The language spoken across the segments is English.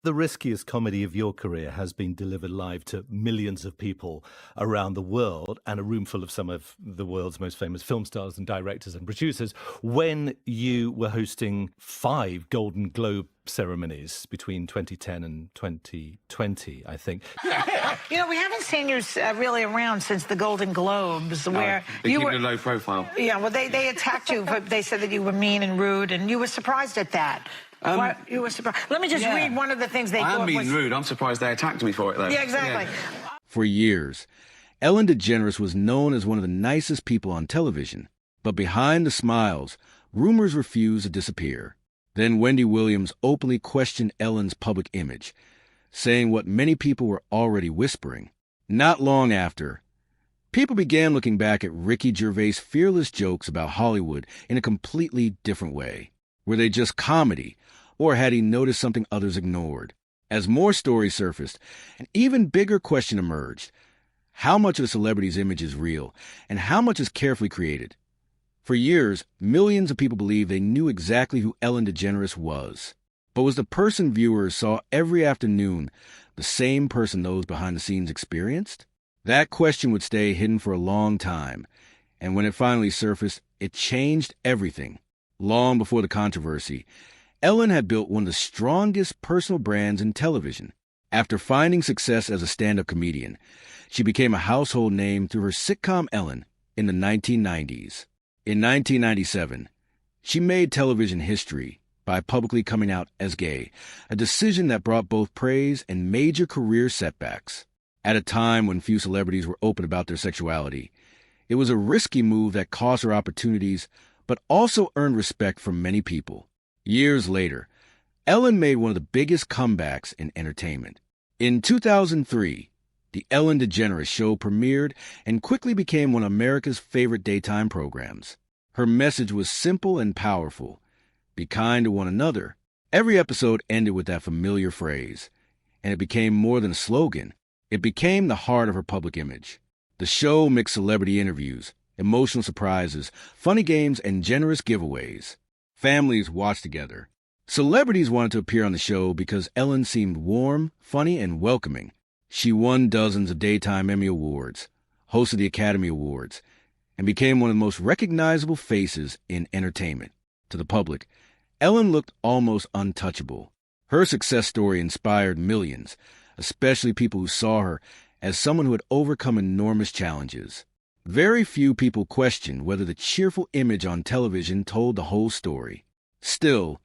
The riskiest comedy of your career has been delivered live to millions of people around the world and a room full of some of the world's most famous film stars and directors and producers when you were hosting 5 Golden Globe ceremonies between 2010 and 2020, I think. You know, we haven't seen you really around since the Golden Globes, where you were a low profile. Yeah, well, they attacked you, but they said that you were mean and rude, and you were surprised at that. You were surprised. Let me just read one of the things they thought I'm mean and rude. I'm surprised they attacked me for it, though. Yeah, exactly. Yeah. For years, Ellen DeGeneres was known as one of the nicest people on television. But behind the smiles, rumors refused to disappear. Then Wendy Williams openly questioned Ellen's public image, saying what many people were already whispering. Not long after, people began looking back at Ricky Gervais' fearless jokes about Hollywood in a completely different way. Were they just comedy, or had he noticed something others ignored? As more stories surfaced, an even bigger question emerged. How much of a celebrity's image is real, and how much is carefully created? For years, millions of people believed they knew exactly who Ellen DeGeneres was. But was the person viewers saw every afternoon the same person those behind the scenes experienced? That question would stay hidden for a long time, and when it finally surfaced, it changed everything. Long before the controversy, Ellen had built one of the strongest personal brands in television. After finding success as a stand-up comedian, she became a household name through her sitcom Ellen in the 1990s. In 1997, she made television history by publicly coming out as gay, a decision that brought both praise and major career setbacks. At a time when few celebrities were open about their sexuality, it was a risky move that cost her opportunities, but also earned respect from many people. Years later, Ellen made one of the biggest comebacks in entertainment. In 2003, The Ellen DeGeneres Show premiered and quickly became one of America's favorite daytime programs. Her message was simple and powerful. Be kind to one another. Every episode ended with that familiar phrase, and it became more than a slogan. It became the heart of her public image. The show mixed celebrity interviews, emotional surprises, funny games, and generous giveaways. Families watched together. Celebrities wanted to appear on the show because Ellen seemed warm, funny, and welcoming. She won dozens of Daytime Emmy Awards, hosted the Academy Awards, and became one of the most recognizable faces in entertainment. To the public, Ellen looked almost untouchable. Her success story inspired millions, especially people who saw her as someone who had overcome enormous challenges. Very few people questioned whether the cheerful image on television told the whole story. Still,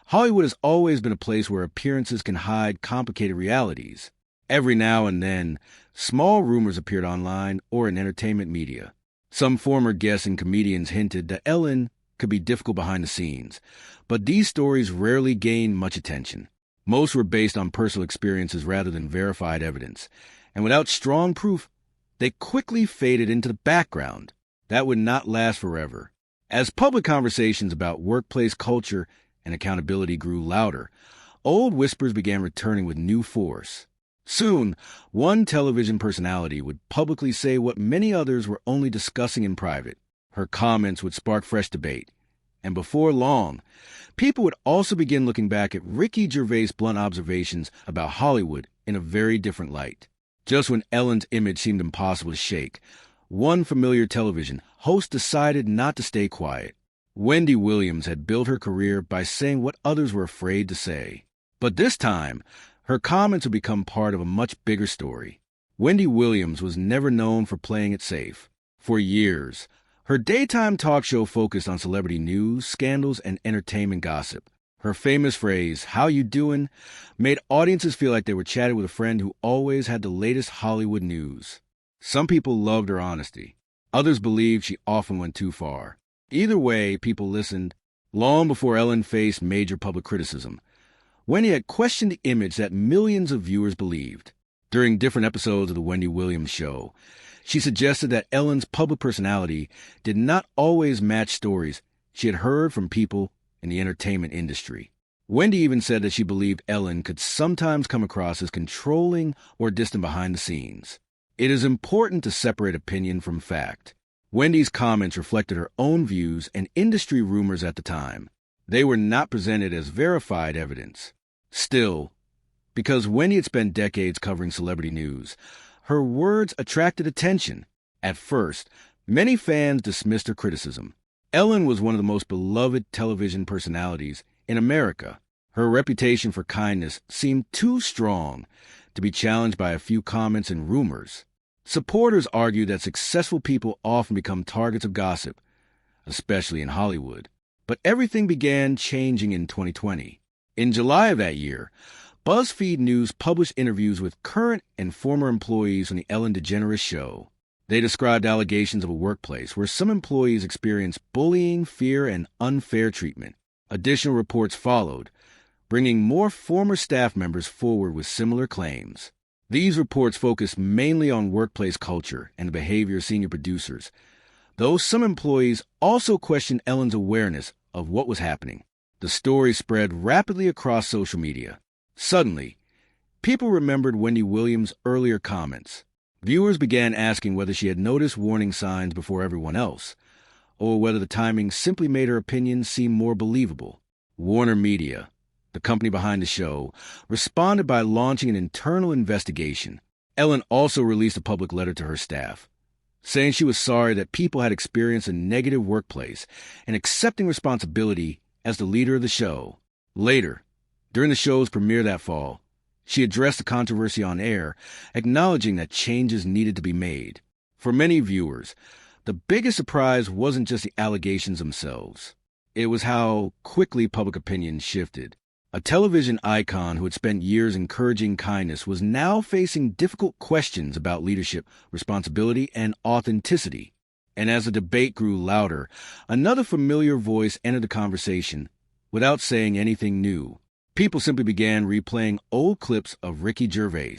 Hollywood has always been a place where appearances can hide complicated realities. Every now and then, small rumors appeared online or in entertainment media. Some former guests and comedians hinted that Ellen could be difficult behind the scenes, but these stories rarely gained much attention. Most were based on personal experiences rather than verified evidence, and without strong proof, they quickly faded into the background. That would not last forever. As public conversations about workplace culture and accountability grew louder, old whispers began returning with new force. Soon, one television personality would publicly say what many others were only discussing in private. Her comments would spark fresh debate. And before long, people would also begin looking back at Ricky Gervais' blunt observations about Hollywood in a very different light. Just when Ellen's image seemed impossible to shake, one familiar television host decided not to stay quiet. Wendy Williams had built her career by saying what others were afraid to say. But this time, her comments would become part of a much bigger story. Wendy Williams was never known for playing it safe. For years, her daytime talk show focused on celebrity news, scandals, and entertainment gossip. Her famous phrase, "How you doin'?" made audiences feel like they were chatting with a friend who always had the latest Hollywood news. Some people loved her honesty. Others believed she often went too far. Either way, people listened. Long before Ellen faced major public criticism, Wendy had questioned the image that millions of viewers believed. During different episodes of The Wendy Williams Show, she suggested that Ellen's public personality did not always match stories she had heard from people in the entertainment industry. Wendy even said that she believed Ellen could sometimes come across as controlling or distant behind the scenes. It is important to separate opinion from fact. Wendy's comments reflected her own views and industry rumors at the time. They were not presented as verified evidence. Still, Because Wendy had spent decades covering celebrity news, her words attracted attention. At first, many fans dismissed her criticism. Ellen was one of the most beloved television personalities in America. Her reputation for kindness seemed too strong to be challenged by a few comments and rumors. Supporters argued that successful people often become targets of gossip, especially in Hollywood. But everything began changing in 2020. In July of that year, BuzzFeed News published interviews with current and former employees on the Ellen DeGeneres show. They described allegations of a workplace where some employees experienced bullying, fear, and unfair treatment. Additional reports followed, bringing more former staff members forward with similar claims. These reports focused mainly on workplace culture and the behavior of senior producers, though some employees also questioned Ellen's awareness of what was happening. The story spread rapidly across social media. Suddenly, people remembered Wendy Williams' earlier comments. Viewers began asking whether she had noticed warning signs before everyone else, or whether the timing simply made her opinions seem more believable. Warner Media, the company behind the show, responded by launching an internal investigation. Ellen also released a public letter to her staff, saying she was sorry that people had experienced a negative workplace and accepting responsibility as the leader of the show. Later, during the show's premiere that fall, she addressed the controversy on air, acknowledging that changes needed to be made. For many viewers, the biggest surprise wasn't just the allegations themselves. It was how quickly public opinion shifted. A television icon who had spent years encouraging kindness was now facing difficult questions about leadership, responsibility, and authenticity. And as the debate grew louder, another familiar voice entered the conversation without saying anything new. People simply began replaying old clips of Ricky Gervais.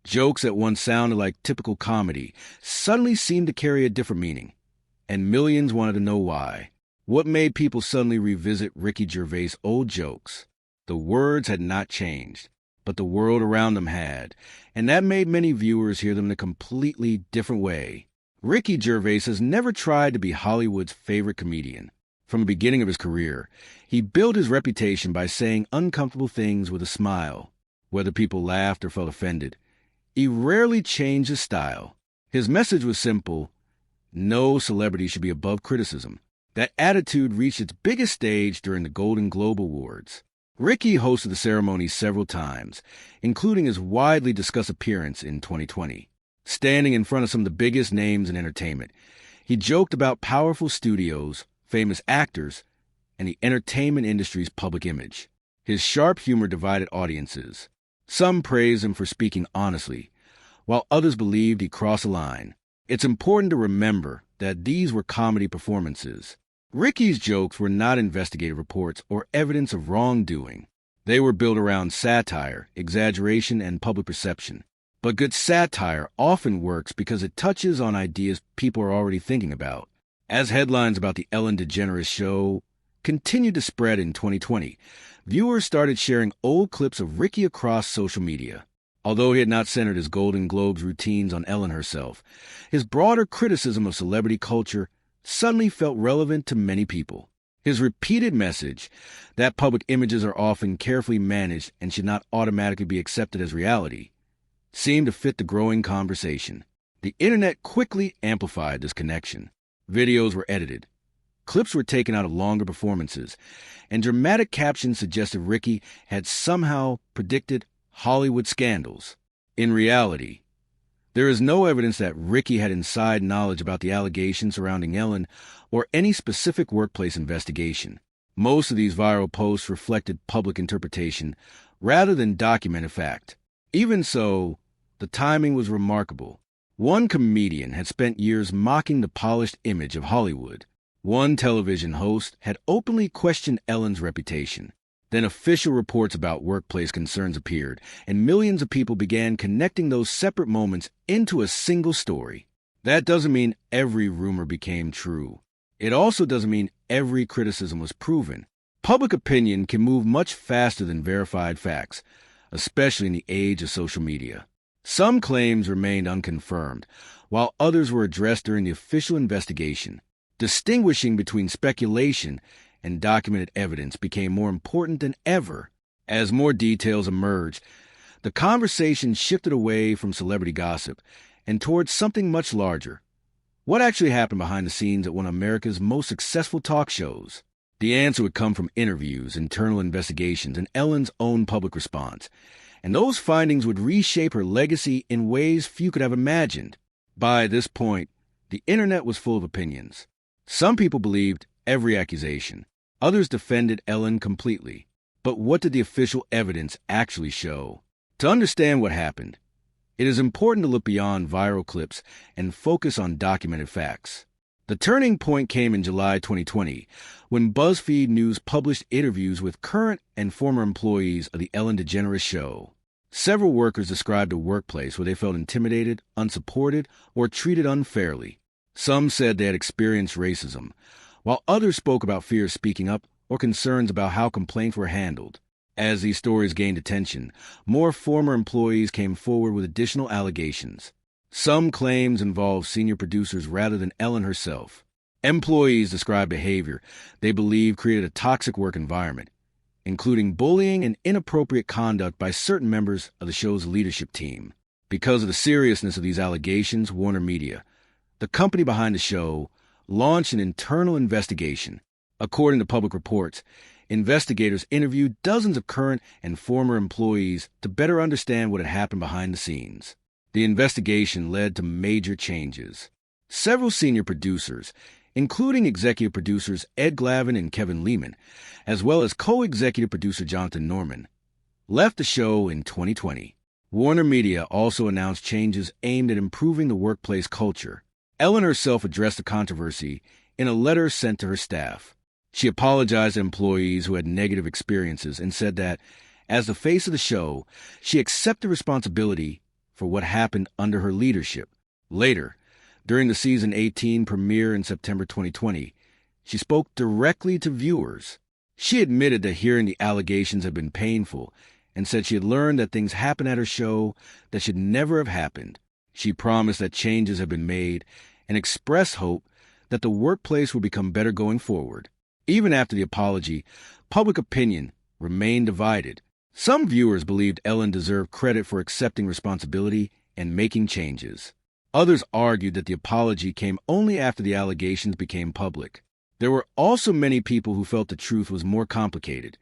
Jokes that once sounded like typical comedy suddenly seemed to carry a different meaning, and millions wanted to know why. What made people suddenly revisit Ricky Gervais' old jokes? The words had not changed, but the world around them had, and that made many viewers hear them in a completely different way. Ricky Gervais has never tried to be Hollywood's favorite comedian. From the beginning of his career, he built his reputation by saying uncomfortable things with a smile. Whether people laughed or felt offended, he rarely changed his style. His message was simple: no celebrity should be above criticism. That attitude reached its biggest stage during the Golden Globe Awards. Ricky hosted the ceremony several times, including his widely discussed appearance in 2020. Standing in front of some of the biggest names in entertainment, he joked about powerful studios, famous actors, and the entertainment industry's public image. His sharp humor divided audiences. Some praised him for speaking honestly, while others believed he crossed a line. It's important to remember that these were comedy performances. Ricky's jokes were not investigative reports or evidence of wrongdoing. They were built around satire, exaggeration, and public perception. But good satire often works because it touches on ideas people are already thinking about. As headlines about the Ellen DeGeneres show continued to spread in 2020, viewers started sharing old clips of Ricky across social media. Although he had not centered his Golden Globes routines on Ellen herself, his broader criticism of celebrity culture suddenly felt relevant to many people. His repeated message that public images are often carefully managed and should not automatically be accepted as reality seemed to fit the growing conversation. The internet quickly amplified this connection. Videos were edited, clips were taken out of longer performances, and dramatic captions suggested Ricky had somehow predicted Hollywood scandals. In reality, there is no evidence that Ricky had inside knowledge about the allegations surrounding Ellen or any specific workplace investigation. Most of these viral posts reflected public interpretation rather than documented fact. Even so, the timing was remarkable. One comedian had spent years mocking the polished image of Hollywood. One television host had openly questioned Ellen's reputation. Then official reports about workplace concerns appeared, and millions of people began connecting those separate moments into a single story. That doesn't mean every rumor became true. It also doesn't mean every criticism was proven. Public opinion can move much faster than verified facts, especially in the age of social media. Some claims remained unconfirmed, while others were addressed during the official investigation. Distinguishing between speculation and documented evidence became more important than ever. As more details emerged, The conversation shifted away from celebrity gossip and towards something much larger. What actually happened behind the scenes at one of America's most successful talk shows? The answer would come from interviews, internal investigations, and Ellen's own public response. And those findings would reshape her legacy in ways few could have imagined. By this point, the internet was full of opinions. Some people believed every accusation. Others defended Ellen completely. But what did the official evidence actually show? To understand what happened, it is important to look beyond viral clips and focus on documented facts. The turning point came in July 2020, when BuzzFeed News published interviews with current and former employees of the Ellen DeGeneres show. Several workers described a workplace where they felt intimidated, unsupported, or treated unfairly. Some said they had experienced racism, while others spoke about fear of speaking up or concerns about how complaints were handled. As these stories gained attention, more former employees came forward with additional allegations. Some claims involved senior producers rather than Ellen herself. Employees described behavior they believed created a toxic work environment, including bullying and inappropriate conduct by certain members of the show's leadership team. Because of the seriousness of these allegations, Warner Media, the company behind the show, launched an internal investigation. According to public reports, investigators interviewed dozens of current and former employees to better understand what had happened behind the scenes. The investigation led to major changes. Several senior producers, including executive producers Ed Glavin and Kevin Lehman, as well as co-executive producer Jonathan Norman, left the show in 2020. Warner Media also announced changes aimed at improving the workplace culture. Ellen herself addressed the controversy in a letter sent to her staff. She apologized to employees who had negative experiences and said that, as the face of the show, she accepted responsibility for what happened under her leadership. Later, during the season 18 premiere in September 2020, she spoke directly to viewers. She admitted that hearing the allegations had been painful and said she had learned that things happened at her show that should never have happened. She promised that changes had been made and expressed hope that the workplace would become better going forward. Even after the apology, public opinion remained divided. Some viewers believed Ellen deserved credit for accepting responsibility and making changes. Others argued that the apology came only after the allegations became public. There were also many people who felt the truth was more complicated,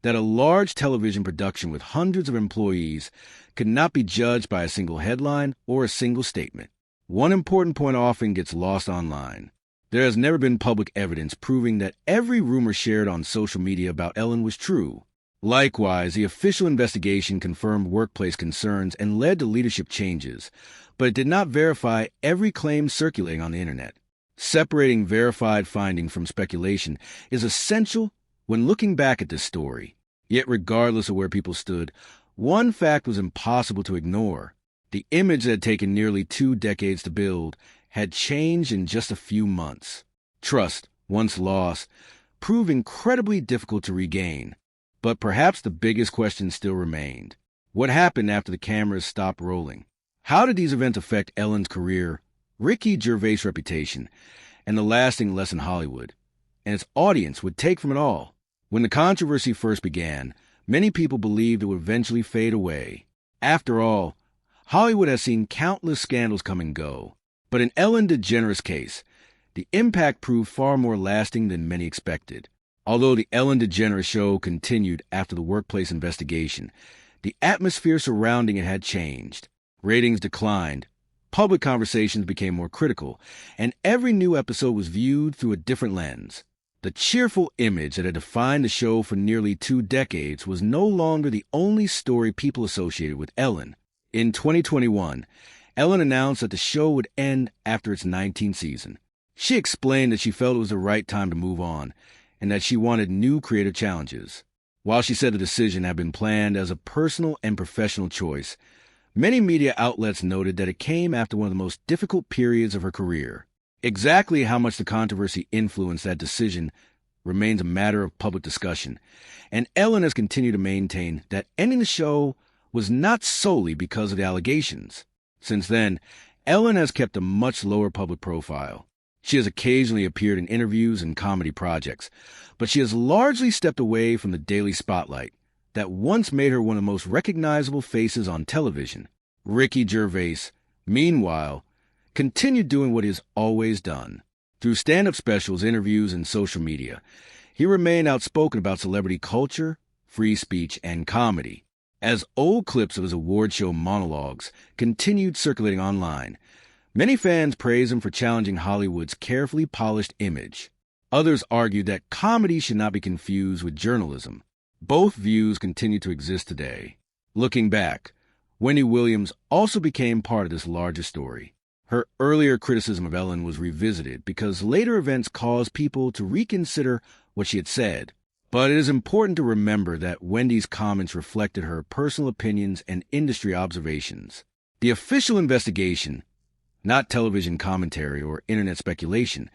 that a large television production with hundreds of employees could not be judged by a single headline or a single statement. One important point often gets lost online. There has never been public evidence proving that every rumor shared on social media about Ellen was true. Likewise, the official investigation confirmed workplace concerns and led to leadership changes, but it did not verify every claim circulating on the internet. Separating verified finding from speculation is essential when looking back at this story. Yet regardless of where people stood, one fact was impossible to ignore. The image that had taken nearly 2 decades to build had changed in just a few months. Trust, once lost, proved incredibly difficult to regain. But perhaps the biggest question still remained. What happened after the cameras stopped rolling? How did these events affect Ellen's career, Ricky Gervais' reputation, and the lasting lesson Hollywood and its audience would take from it all? When the controversy first began, many people believed it would eventually fade away. After all, Hollywood has seen countless scandals come and go. But in Ellen DeGeneres' case, the impact proved far more lasting than many expected. Although the Ellen DeGeneres show continued after the workplace investigation, the atmosphere surrounding it had changed. Ratings declined, public conversations became more critical, and every new episode was viewed through a different lens. The cheerful image that had defined the show for nearly 2 decades was no longer the only story people associated with Ellen. In 2021, Ellen announced that the show would end after its 19th season. She explained that she felt it was the right time to move on and that she wanted new creative challenges. While she said the decision had been planned as a personal and professional choice, many media outlets noted that it came after one of the most difficult periods of her career. Exactly how much the controversy influenced that decision remains a matter of public discussion, and Ellen has continued to maintain that ending the show was not solely because of the allegations. Since then, Ellen has kept a much lower public profile. She has occasionally appeared in interviews and comedy projects, but she has largely stepped away from the daily spotlight, that once made her one of the most recognizable faces on television. Ricky Gervais, meanwhile, continued doing what he's always done. Through stand-up specials, interviews, and social media, he remained outspoken about celebrity culture, free speech, and comedy. As old clips of his award show monologues continued circulating online, many fans praised him for challenging Hollywood's carefully polished image. Others argued that comedy should not be confused with journalism. Both views continue to exist today. Looking back, Wendy Williams also became part of this larger story. Her earlier criticism of Ellen was revisited because later events caused people to reconsider what she had said. But it is important to remember that Wendy's comments reflected her personal opinions and industry observations. The official investigation, not television commentary or internet speculation,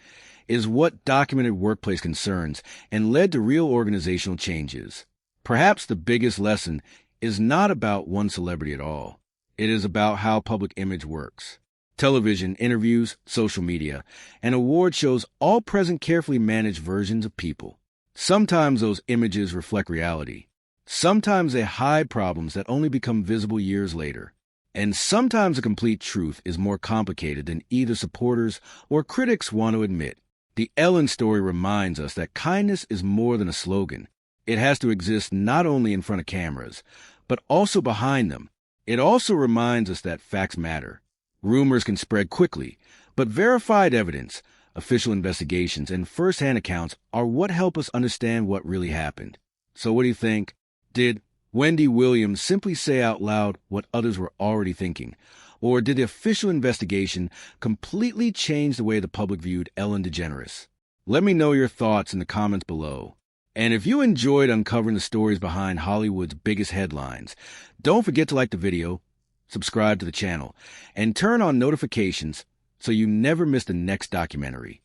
is what documented workplace concerns and led to real organizational changes. Perhaps the biggest lesson is not about one celebrity at all. It is about how public image works. Television, interviews, social media, and award shows all present carefully managed versions of people. Sometimes those images reflect reality. Sometimes they hide problems that only become visible years later. And sometimes the complete truth is more complicated than either supporters or critics want to admit. The Ellen story reminds us that kindness is more than a slogan. It has to exist not only in front of cameras, but also behind them. It also reminds us that facts matter. Rumors can spread quickly, but verified evidence, official investigations, and first-hand accounts are what help us understand what really happened. So what do you think? Did Wendy Williams simply say out loud what others were already thinking? Or did the official investigation completely change the way the public viewed Ellen DeGeneres? Let me know your thoughts in the comments below. And if you enjoyed uncovering the stories behind Hollywood's biggest headlines, don't forget to like the video, subscribe to the channel, and turn on notifications so you never miss the next documentary.